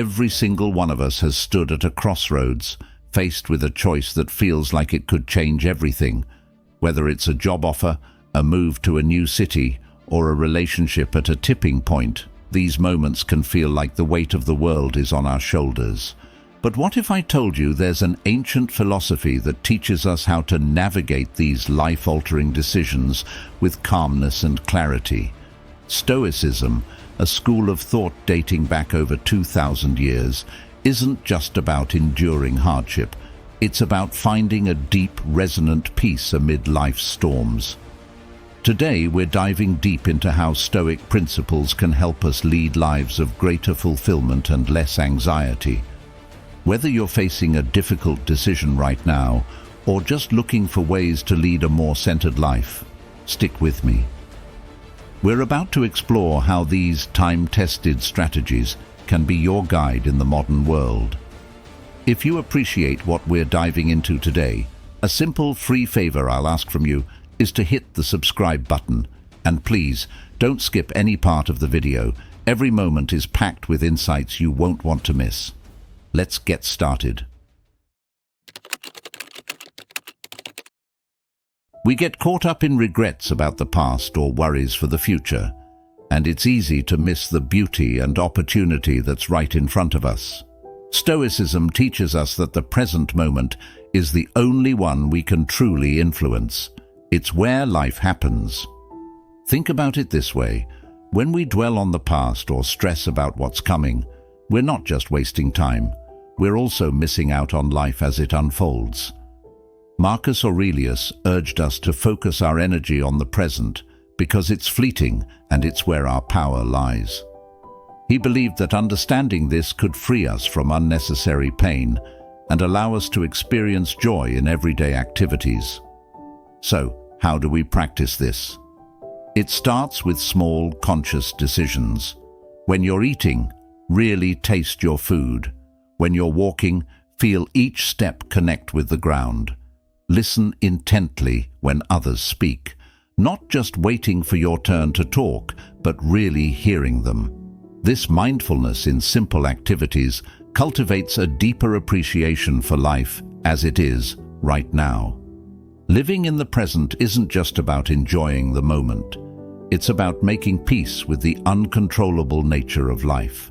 Every single one of us has stood at a crossroads, faced with a choice that feels like it could change everything. Whether it's a job offer, a move to a new city, or a relationship at a tipping point, these moments can feel like the weight of the world is on our shoulders. But what if I told you there's an ancient philosophy that teaches us how to navigate these life-altering decisions with calmness and clarity? Stoicism, a school of thought dating back over 2,000 years, isn't just about enduring hardship. It's about finding a deep, resonant peace amid life's storms. Today, we're diving deep into how Stoic principles can help us lead lives of greater fulfillment and less anxiety. Whether you're facing a difficult decision right now, or just looking for ways to lead a more centered life, stick with me. We're about to explore how these time-tested strategies can be your guide in the modern world. If you appreciate what we're diving into today, a simple free favor I'll ask from you is to hit the subscribe button. And please, don't skip any part of the video. Every moment is packed with insights you won't want to miss. Let's get started. We get caught up in regrets about the past or worries for the future, and it's easy to miss the beauty and opportunity that's right in front of us. Stoicism teaches us that the present moment is the only one we can truly influence. It's where life happens. Think about it this way: when we dwell on the past or stress about what's coming, we're not just wasting time, we're also missing out on life as it unfolds. Marcus Aurelius urged us to focus our energy on the present because it's fleeting and it's where our power lies. He believed that understanding this could free us from unnecessary pain and allow us to experience joy in everyday activities. So, how do we practice this? It starts with small, conscious decisions. When you're eating, really taste your food. When you're walking, feel each step connect with the ground. Listen intently when others speak, not just waiting for your turn to talk, but really hearing them. This mindfulness in simple activities cultivates a deeper appreciation for life as it is right now. Living in the present isn't just about enjoying the moment. It's about making peace with the uncontrollable nature of life.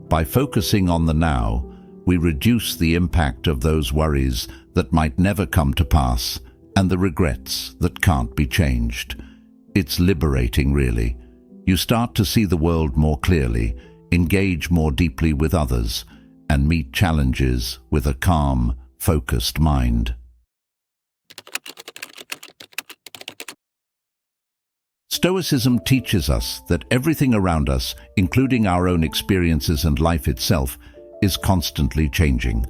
By focusing on the now, we reduce the impact of those worries that might never come to pass and the regrets that can't be changed. It's liberating, really. You start to see the world more clearly, engage more deeply with others, and meet challenges with a calm, focused mind. Stoicism teaches us that everything around us, including our own experiences and life itself, is constantly changing.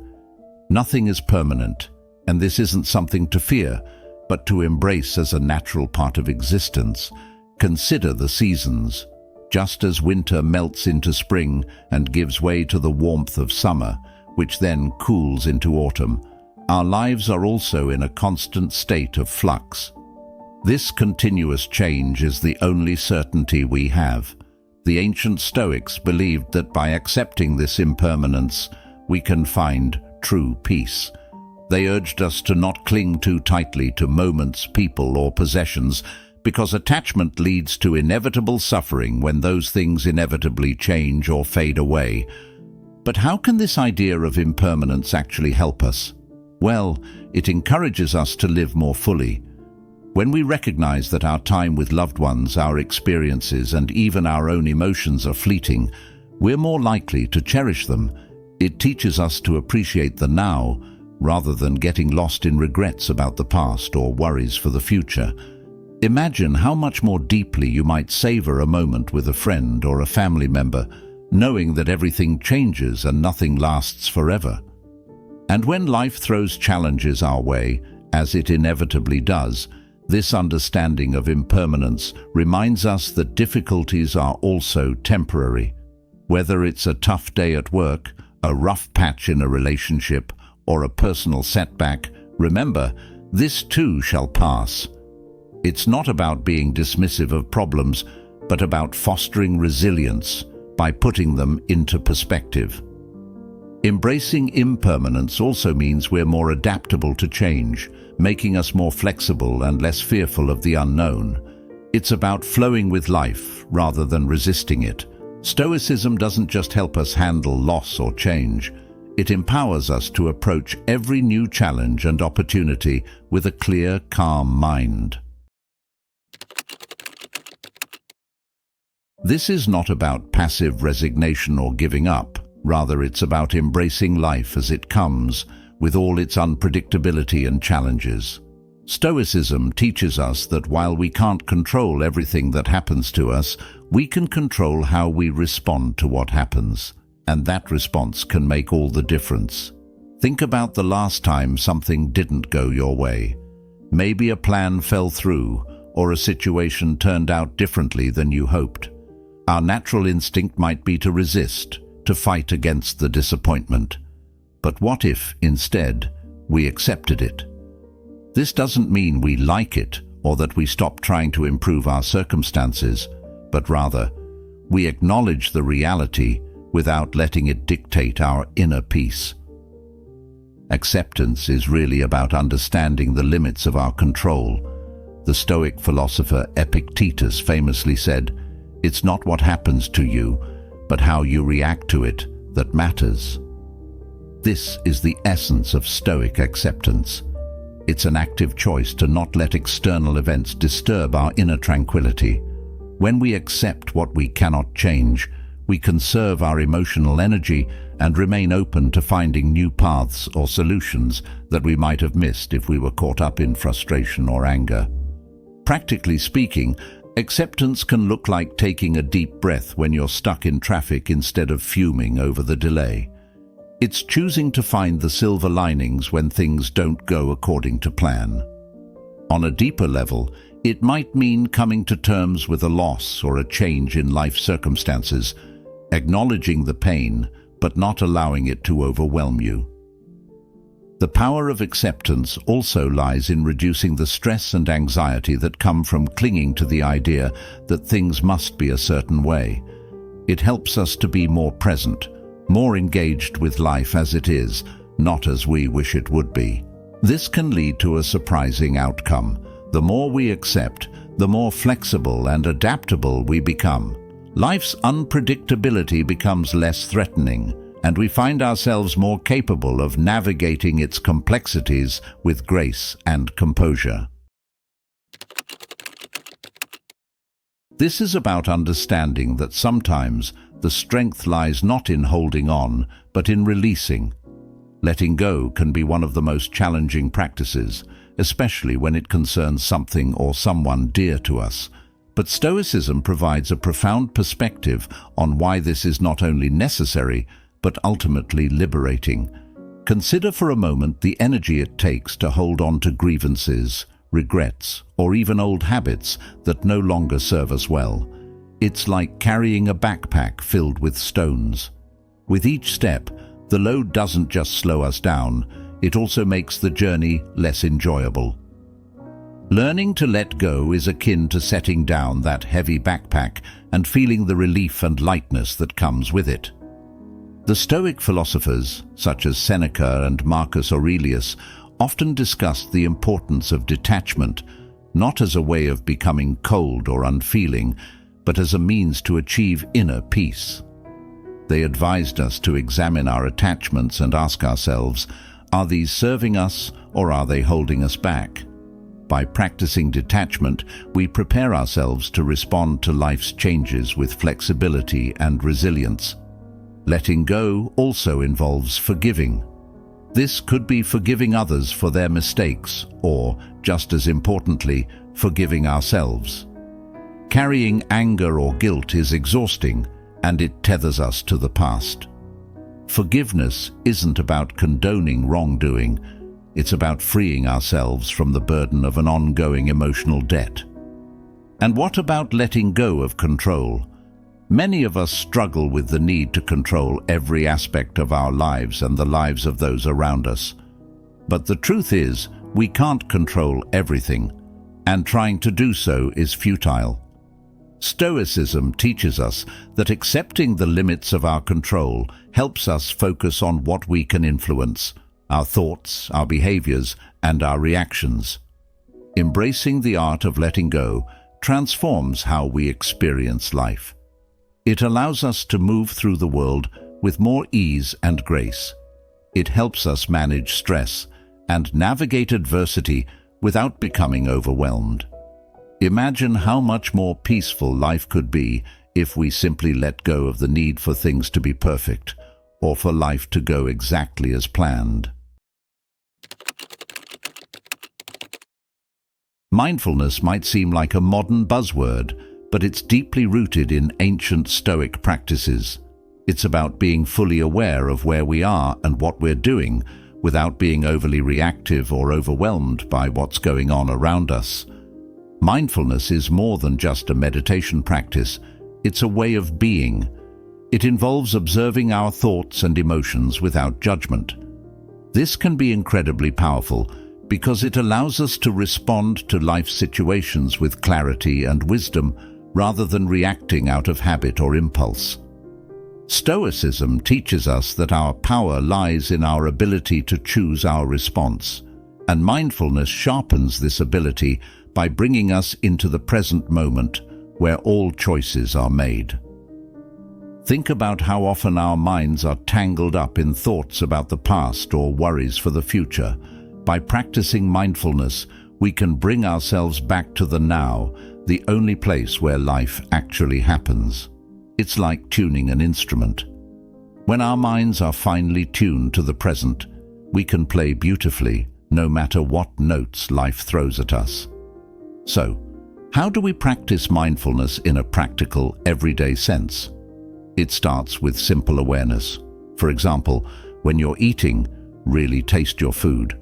Nothing is permanent, and this isn't something to fear, but to embrace as a natural part of existence. Consider the seasons. Just as winter melts into spring and gives way to the warmth of summer, which then cools into autumn, our lives are also in a constant state of flux. This continuous change is the only certainty we have. The ancient Stoics believed that by accepting this impermanence, we can find true peace. They urged us to not cling too tightly to moments, people, or possessions, because attachment leads to inevitable suffering when those things inevitably change or fade away. But how can this idea of impermanence actually help us? Well, it encourages us to live more fully. When we recognize that our time with loved ones, our experiences, and even our own emotions are fleeting, we're more likely to cherish them. It teaches us to appreciate the now, rather than getting lost in regrets about the past or worries for the future. Imagine how much more deeply you might savor a moment with a friend or a family member, knowing that everything changes and nothing lasts forever. And when life throws challenges our way, as it inevitably does, this understanding of impermanence reminds us that difficulties are also temporary. Whether it's a tough day at work, a rough patch in a relationship, or a personal setback, remember, this too shall pass. It's not about being dismissive of problems, but about fostering resilience by putting them into perspective. Embracing impermanence also means we're more adaptable to change, making us more flexible and less fearful of the unknown. It's about flowing with life rather than resisting it. Stoicism doesn't just help us handle loss or change. It empowers us to approach every new challenge and opportunity with a clear, calm mind. This is not about passive resignation or giving up. Rather, it's about embracing life as it comes, with all its unpredictability and challenges. Stoicism teaches us that while we can't control everything that happens to us, we can control how we respond to what happens, and that response can make all the difference. Think about the last time something didn't go your way. Maybe a plan fell through, or a situation turned out differently than you hoped. Our natural instinct might be to resist, to fight against the disappointment. But what if, instead, we accepted it? This doesn't mean we like it or that we stop trying to improve our circumstances, but rather, we acknowledge the reality without letting it dictate our inner peace. Acceptance is really about understanding the limits of our control. The Stoic philosopher Epictetus famously said, "It's not what happens to you, but how you react to it that matters." This is the essence of Stoic acceptance. It's an active choice to not let external events disturb our inner tranquility. When we accept what we cannot change, we conserve our emotional energy and remain open to finding new paths or solutions that we might have missed if we were caught up in frustration or anger. Practically speaking, acceptance can look like taking a deep breath when you're stuck in traffic instead of fuming over the delay. It's choosing to find the silver linings when things don't go according to plan. On a deeper level, it might mean coming to terms with a loss or a change in life circumstances, acknowledging the pain, but not allowing it to overwhelm you. The power of acceptance also lies in reducing the stress and anxiety that come from clinging to the idea that things must be a certain way. It helps us to be more present, more engaged with life as it is, not as we wish it would be. This can lead to a surprising outcome. The more we accept, the more flexible and adaptable we become. Life's unpredictability becomes less threatening, and we find ourselves more capable of navigating its complexities with grace and composure. This is about understanding that sometimes the strength lies not in holding on, but in releasing. Letting go can be one of the most challenging practices, especially when it concerns something or someone dear to us. But Stoicism provides a profound perspective on why this is not only necessary, but ultimately liberating. Consider for a moment the energy it takes to hold on to grievances, regrets, or even old habits that no longer serve us well. It's like carrying a backpack filled with stones. With each step, the load doesn't just slow us down, it also makes the journey less enjoyable. Learning to let go is akin to setting down that heavy backpack and feeling the relief and lightness that comes with it. The Stoic philosophers, such as Seneca and Marcus Aurelius, often discussed the importance of detachment, not as a way of becoming cold or unfeeling, but as a means to achieve inner peace. They advised us to examine our attachments and ask ourselves, are these serving us or are they holding us back? By practicing detachment, we prepare ourselves to respond to life's changes with flexibility and resilience. Letting go also involves forgiving. This could be forgiving others for their mistakes or, just as importantly, forgiving ourselves. Carrying anger or guilt is exhausting, and it tethers us to the past. Forgiveness isn't about condoning wrongdoing, it's about freeing ourselves from the burden of an ongoing emotional debt. And what about letting go of control? Many of us struggle with the need to control every aspect of our lives and the lives of those around us. But the truth is, we can't control everything, and trying to do so is futile. Stoicism teaches us that accepting the limits of our control helps us focus on what we can influence: our thoughts, our behaviors, and our reactions. Embracing the art of letting go transforms how we experience life. It allows us to move through the world with more ease and grace. It helps us manage stress and navigate adversity without becoming overwhelmed. Imagine how much more peaceful life could be if we simply let go of the need for things to be perfect, or for life to go exactly as planned. Mindfulness might seem like a modern buzzword, but it's deeply rooted in ancient Stoic practices. It's about being fully aware of where we are and what we're doing, without being overly reactive or overwhelmed by what's going on around us. Mindfulness is more than just a meditation practice. It's a way of being. It involves observing our thoughts and emotions without judgment. This can be incredibly powerful because it allows us to respond to life situations with clarity and wisdom rather than reacting out of habit or impulse. Stoicism teaches us that our power lies in our ability to choose our response, and mindfulness sharpens this ability by bringing us into the present moment where all choices are made. Think about how often our minds are tangled up in thoughts about the past or worries for the future. By practicing mindfulness, we can bring ourselves back to the now, the only place where life actually happens. It's like tuning an instrument. When our minds are finely tuned to the present, we can play beautifully, no matter what notes life throws at us. So, how do we practice mindfulness in a practical, everyday sense? It starts with simple awareness. For example, when you're eating, really taste your food.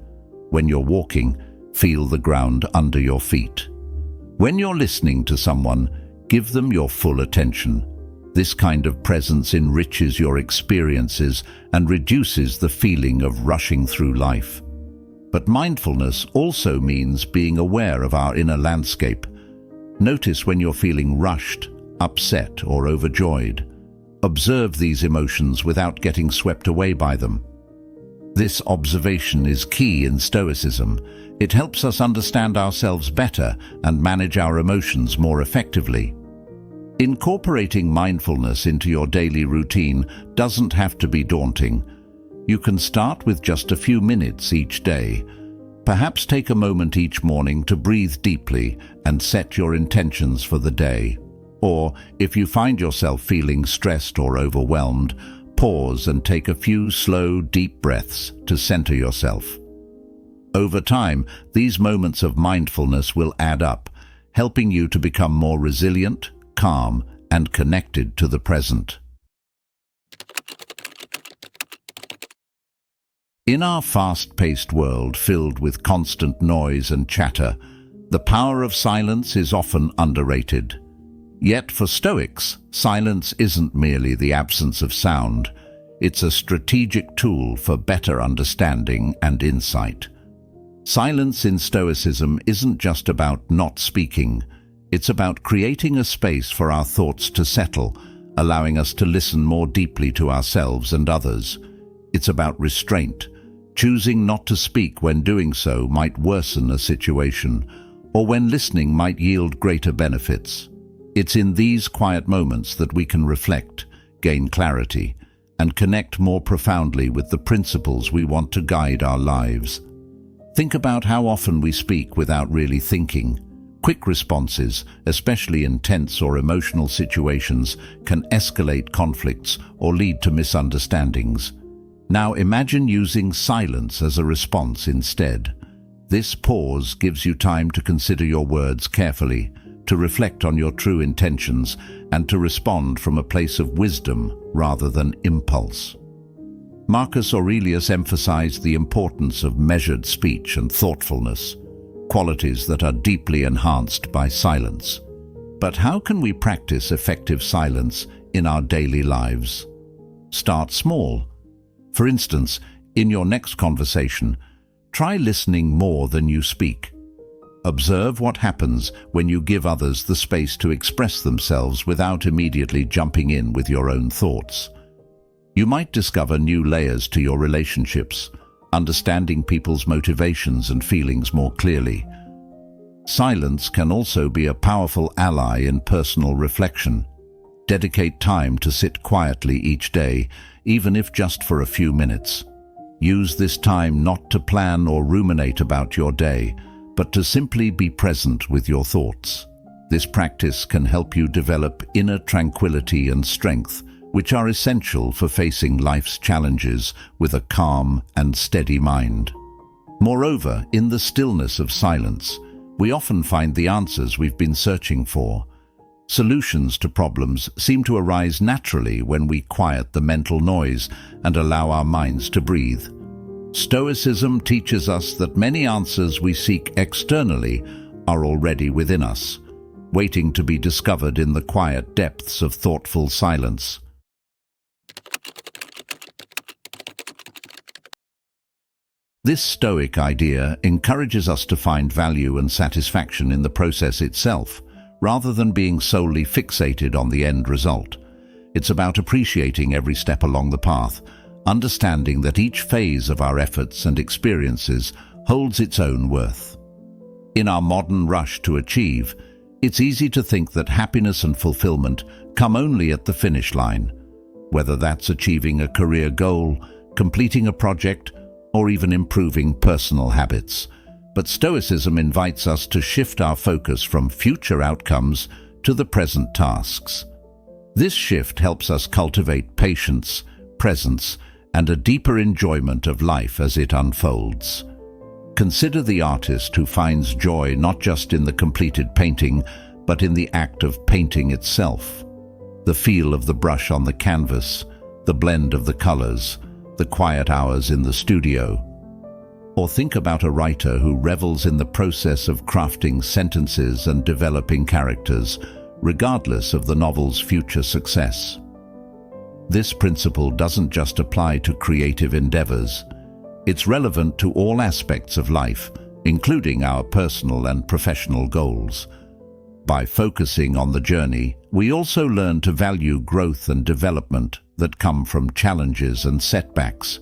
When you're walking, feel the ground under your feet. When you're listening to someone, give them your full attention. This kind of presence enriches your experiences and reduces the feeling of rushing through life. But mindfulness also means being aware of our inner landscape. Notice when you're feeling rushed, upset, or overjoyed. Observe these emotions without getting swept away by them. This observation is key in Stoicism. It helps us understand ourselves better and manage our emotions more effectively. Incorporating mindfulness into your daily routine doesn't have to be daunting. You can start with just a few minutes each day. Perhaps take a moment each morning to breathe deeply and set your intentions for the day. Or, if you find yourself feeling stressed or overwhelmed, pause and take a few slow, deep breaths to center yourself. Over time, these moments of mindfulness will add up, helping you to become more resilient, calm, and connected to the present. In our fast-paced world filled with constant noise and chatter, the power of silence is often underrated. Yet for Stoics, silence isn't merely the absence of sound. It's a strategic tool for better understanding and insight. Silence in Stoicism isn't just about not speaking. It's about creating a space for our thoughts to settle, allowing us to listen more deeply to ourselves and others. It's about restraint. Choosing not to speak when doing so might worsen a situation, or when listening might yield greater benefits. It's in these quiet moments that we can reflect, gain clarity, and connect more profoundly with the principles we want to guide our lives. Think about how often we speak without really thinking. Quick responses, especially in tense or emotional situations, can escalate conflicts or lead to misunderstandings. Now imagine using silence as a response instead. This pause gives you time to consider your words carefully, to reflect on your true intentions, and to respond from a place of wisdom rather than impulse. Marcus Aurelius emphasized the importance of measured speech and thoughtfulness, qualities that are deeply enhanced by silence. But how can we practice effective silence in our daily lives? Start small. For instance, in your next conversation, try listening more than you speak. Observe what happens when you give others the space to express themselves without immediately jumping in with your own thoughts. You might discover new layers to your relationships, understanding people's motivations and feelings more clearly. Silence can also be a powerful ally in personal reflection. Dedicate time to sit quietly each day, even if just for a few minutes. Use this time not to plan or ruminate about your day, but to simply be present with your thoughts. This practice can help you develop inner tranquility and strength, which are essential for facing life's challenges with a calm and steady mind. Moreover, in the stillness of silence, we often find the answers we've been searching for. Solutions to problems seem to arise naturally when we quiet the mental noise and allow our minds to breathe. Stoicism teaches us that many answers we seek externally are already within us, waiting to be discovered in the quiet depths of thoughtful silence. This Stoic idea encourages us to find value and satisfaction in the process itself, rather than being solely fixated on the end result. It's about appreciating every step along the path, understanding that each phase of our efforts and experiences holds its own worth. In our modern rush to achieve, it's easy to think that happiness and fulfillment come only at the finish line, whether that's achieving a career goal, completing a project, or even improving personal habits. But Stoicism invites us to shift our focus from future outcomes to the present tasks. This shift helps us cultivate patience, presence, and a deeper enjoyment of life as it unfolds. Consider the artist who finds joy not just in the completed painting, but in the act of painting itself. The feel of the brush on the canvas, the blend of the colors, the quiet hours in the studio. Or think about a writer who revels in the process of crafting sentences and developing characters, regardless of the novel's future success. This principle doesn't just apply to creative endeavors. It's relevant to all aspects of life, including our personal and professional goals. By focusing on the journey, we also learn to value growth and development that come from challenges and setbacks.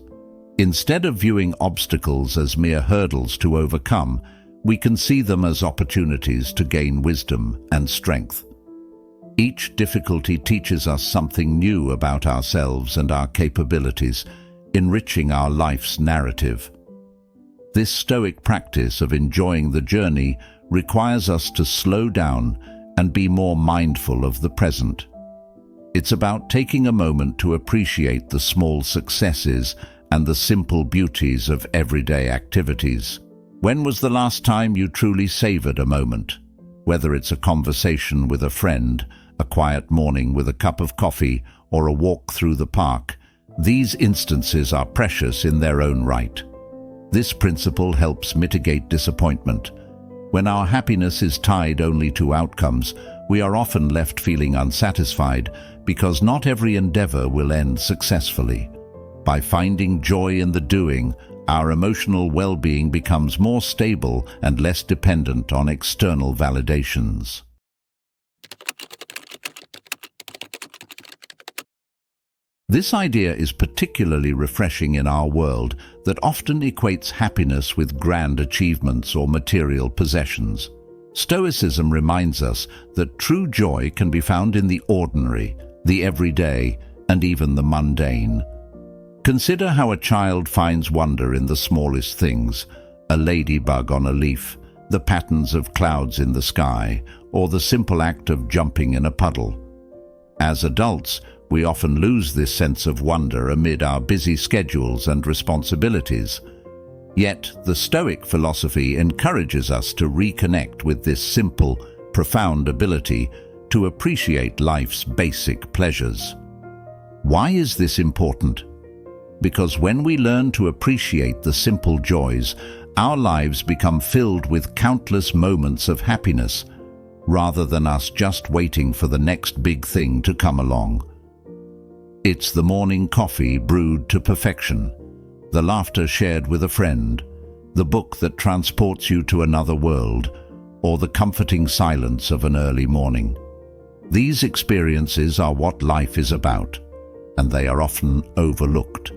Instead of viewing obstacles as mere hurdles to overcome, we can see them as opportunities to gain wisdom and strength. Each difficulty teaches us something new about ourselves and our capabilities, enriching our life's narrative. This Stoic practice of enjoying the journey requires us to slow down and be more mindful of the present. It's about taking a moment to appreciate the small successes and the simple beauties of everyday activities. When was the last time you truly savored a moment? Whether it's a conversation with a friend, a quiet morning with a cup of coffee, or a walk through the park, these instances are precious in their own right. This principle helps mitigate disappointment. When our happiness is tied only to outcomes, we are often left feeling unsatisfied because not every endeavor will end successfully. By finding joy in the doing, our emotional well-being becomes more stable and less dependent on external validations. This idea is particularly refreshing in our world that often equates happiness with grand achievements or material possessions. Stoicism reminds us that true joy can be found in the ordinary, the everyday, and even the mundane. Consider how a child finds wonder in the smallest things, a ladybug on a leaf, the patterns of clouds in the sky, or the simple act of jumping in a puddle. As adults, we often lose this sense of wonder amid our busy schedules and responsibilities. Yet, the Stoic philosophy encourages us to reconnect with this simple, profound ability to appreciate life's basic pleasures. Why is this important? Because when we learn to appreciate the simple joys, our lives become filled with countless moments of happiness, rather than us just waiting for the next big thing to come along. It's the morning coffee brewed to perfection, the laughter shared with a friend, the book that transports you to another world, or the comforting silence of an early morning. These experiences are what life is about, and they are often overlooked.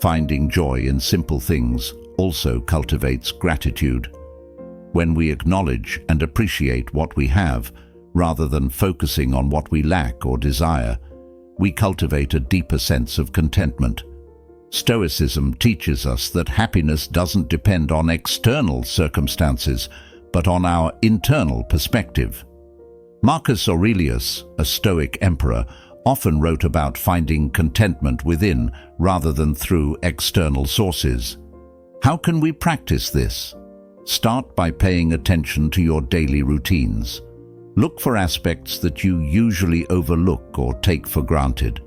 Finding joy in simple things also cultivates gratitude. When we acknowledge and appreciate what we have, rather than focusing on what we lack or desire, we cultivate a deeper sense of contentment. Stoicism teaches us that happiness doesn't depend on external circumstances, but on our internal perspective. Marcus Aurelius, a Stoic emperor, often wrote about finding contentment within rather than through external sources. How can we practice this? Start by paying attention to your daily routines. Look for aspects that you usually overlook or take for granted.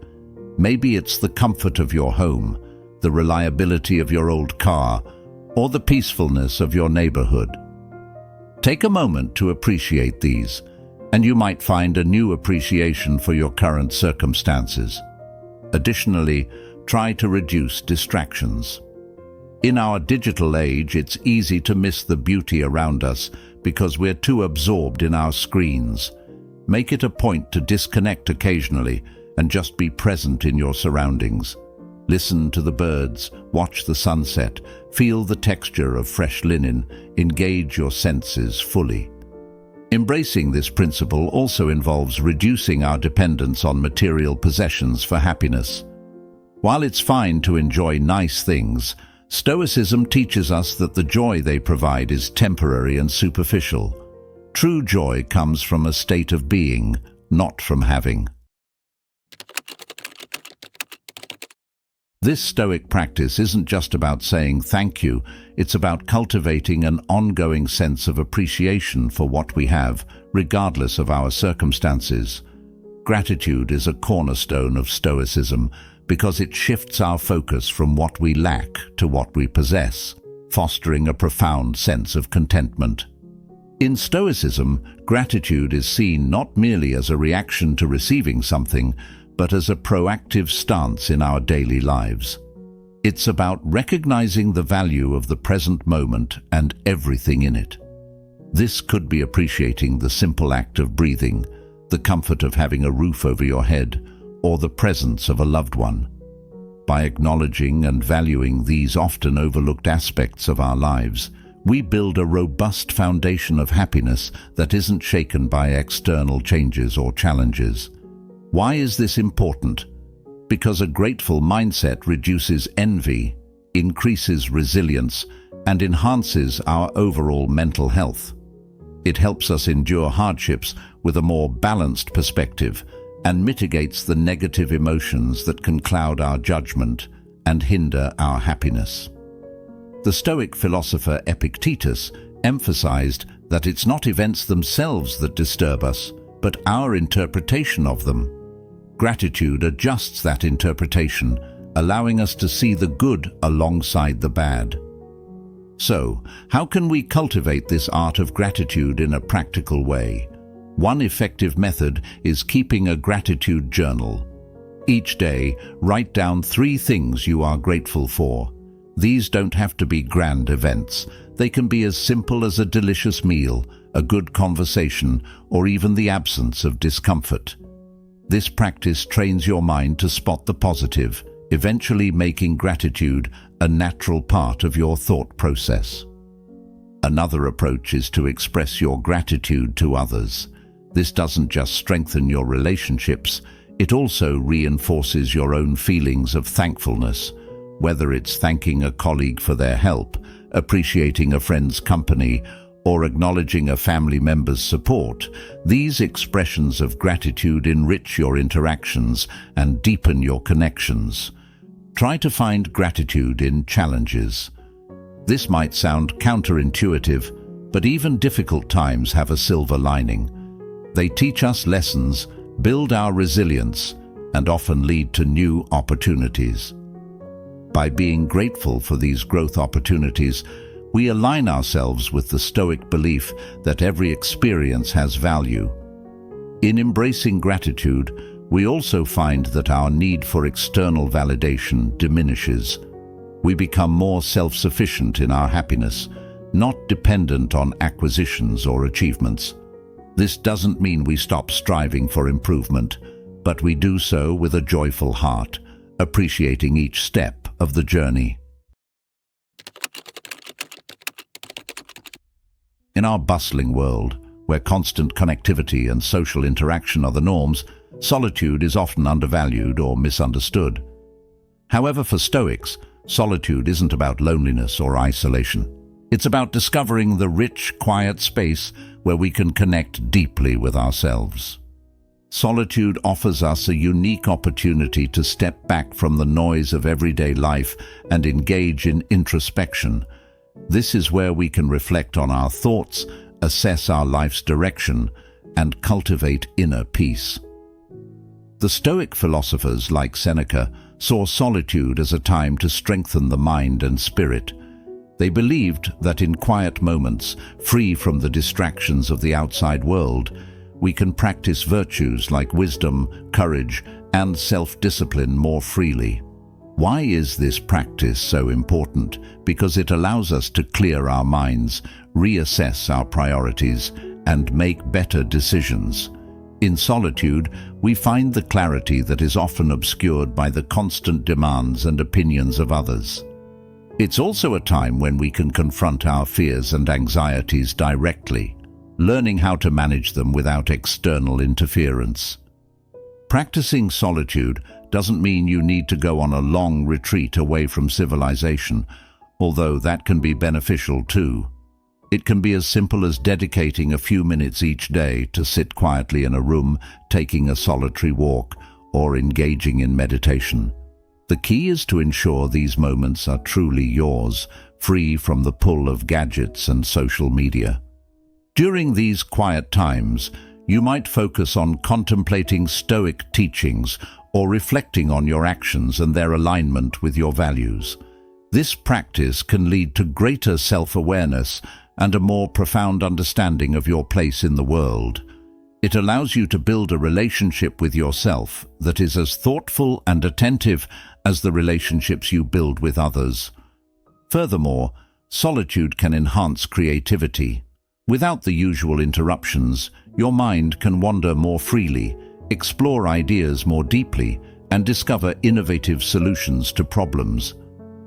Maybe it's the comfort of your home, the reliability of your old car, or the peacefulness of your neighborhood. Take a moment to appreciate these, and you might find a new appreciation for your current circumstances. Additionally, try to reduce distractions. In our digital age, it's easy to miss the beauty around us because we're too absorbed in our screens. Make it a point to disconnect occasionally and just be present in your surroundings. Listen to the birds, watch the sunset, feel the texture of fresh linen, engage your senses fully. Embracing this principle also involves reducing our dependence on material possessions for happiness. While it's fine to enjoy nice things, Stoicism teaches us that the joy they provide is temporary and superficial. True joy comes from a state of being, not from having. This Stoic practice isn't just about saying thank you, it's about cultivating an ongoing sense of appreciation for what we have, regardless of our circumstances. Gratitude is a cornerstone of Stoicism because it shifts our focus from what we lack to what we possess, fostering a profound sense of contentment. In Stoicism, gratitude is seen not merely as a reaction to receiving something, but as a proactive stance in our daily lives. It's about recognizing the value of the present moment and everything in it. This could be appreciating the simple act of breathing, the comfort of having a roof over your head, or the presence of a loved one. By acknowledging and valuing these often overlooked aspects of our lives, we build a robust foundation of happiness that isn't shaken by external changes or challenges. Why is this important? Because a grateful mindset reduces envy, increases resilience, and enhances our overall mental health. It helps us endure hardships with a more balanced perspective and mitigates the negative emotions that can cloud our judgment and hinder our happiness. The Stoic philosopher Epictetus emphasized that it's not events themselves that disturb us, but our interpretation of them. Gratitude adjusts that interpretation, allowing us to see the good alongside the bad. So, how can we cultivate this art of gratitude in a practical way? One effective method is keeping a gratitude journal. Each day, write down 3 things you are grateful for. These don't have to be grand events. They can be as simple as a delicious meal, a good conversation, or even the absence of discomfort. This practice trains your mind to spot the positive, eventually making gratitude a natural part of your thought process. Another approach is to express your gratitude to others. This doesn't just strengthen your relationships, it also reinforces your own feelings of thankfulness, whether it's thanking a colleague for their help, appreciating a friend's company, or acknowledging a family member's support. These expressions of gratitude enrich your interactions and deepen your connections. Try to find gratitude in challenges. This might sound counterintuitive, but even difficult times have a silver lining. They teach us lessons, build our resilience, and often lead to new opportunities. By being grateful for these growth opportunities, we align ourselves with the Stoic belief that every experience has value. In embracing gratitude, we also find that our need for external validation diminishes. We become more self-sufficient in our happiness, not dependent on acquisitions or achievements. This doesn't mean we stop striving for improvement, but we do so with a joyful heart, appreciating each step of the journey. In our bustling world, where constant connectivity and social interaction are the norms, solitude is often undervalued or misunderstood. However, for Stoics, solitude isn't about loneliness or isolation. It's about discovering the rich, quiet space where we can connect deeply with ourselves. Solitude offers us a unique opportunity to step back from the noise of everyday life and engage in introspection. This is where we can reflect on our thoughts, assess our life's direction, and cultivate inner peace. The Stoic philosophers like Seneca saw solitude as a time to strengthen the mind and spirit. They believed that in quiet moments, free from the distractions of the outside world, we can practice virtues like wisdom, courage, and self-discipline more freely. Why is this practice so important? Because it allows us to clear our minds, reassess our priorities, and make better decisions. In solitude, we find the clarity that is often obscured by the constant demands and opinions of others. It's also a time when we can confront our fears and anxieties directly, learning how to manage them without external interference. Practicing solitude doesn't mean you need to go on a long retreat away from civilization, although that can be beneficial too. It can be as simple as dedicating a few minutes each day to sit quietly in a room, taking a solitary walk, or engaging in meditation. The key is to ensure these moments are truly yours, free from the pull of gadgets and social media. During these quiet times, you might focus on contemplating Stoic teachings or reflecting on your actions and their alignment with your values. This practice can lead to greater self-awareness and a more profound understanding of your place in the world. It allows you to build a relationship with yourself that is as thoughtful and attentive as the relationships you build with others. Furthermore, solitude can enhance creativity. Without the usual interruptions, your mind can wander more freely, explore ideas more deeply, and discover innovative solutions to problems.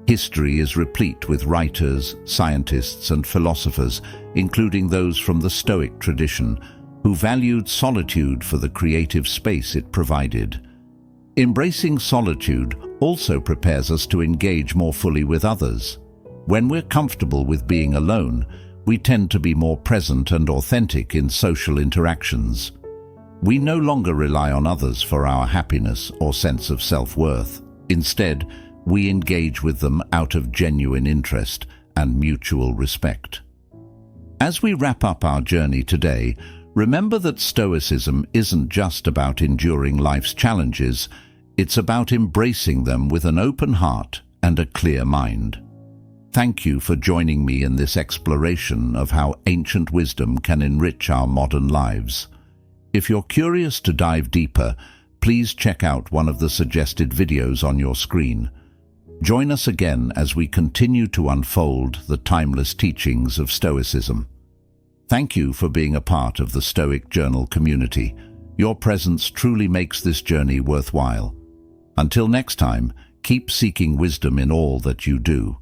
History is replete with writers, scientists, and philosophers, including those from the Stoic tradition, who valued solitude for the creative space it provided. Embracing solitude also prepares us to engage more fully with others. When we're comfortable with being alone, we tend to be more present and authentic in social interactions. We no longer rely on others for our happiness or sense of self-worth. Instead, we engage with them out of genuine interest and mutual respect. As we wrap up our journey today, remember that Stoicism isn't just about enduring life's challenges, it's about embracing them with an open heart and a clear mind. Thank you for joining me in this exploration of how ancient wisdom can enrich our modern lives. If you're curious to dive deeper, please check out one of the suggested videos on your screen. Join us again as we continue to unfold the timeless teachings of Stoicism. Thank you for being a part of the Stoic Journal community. Your presence truly makes this journey worthwhile. Until next time, keep seeking wisdom in all that you do.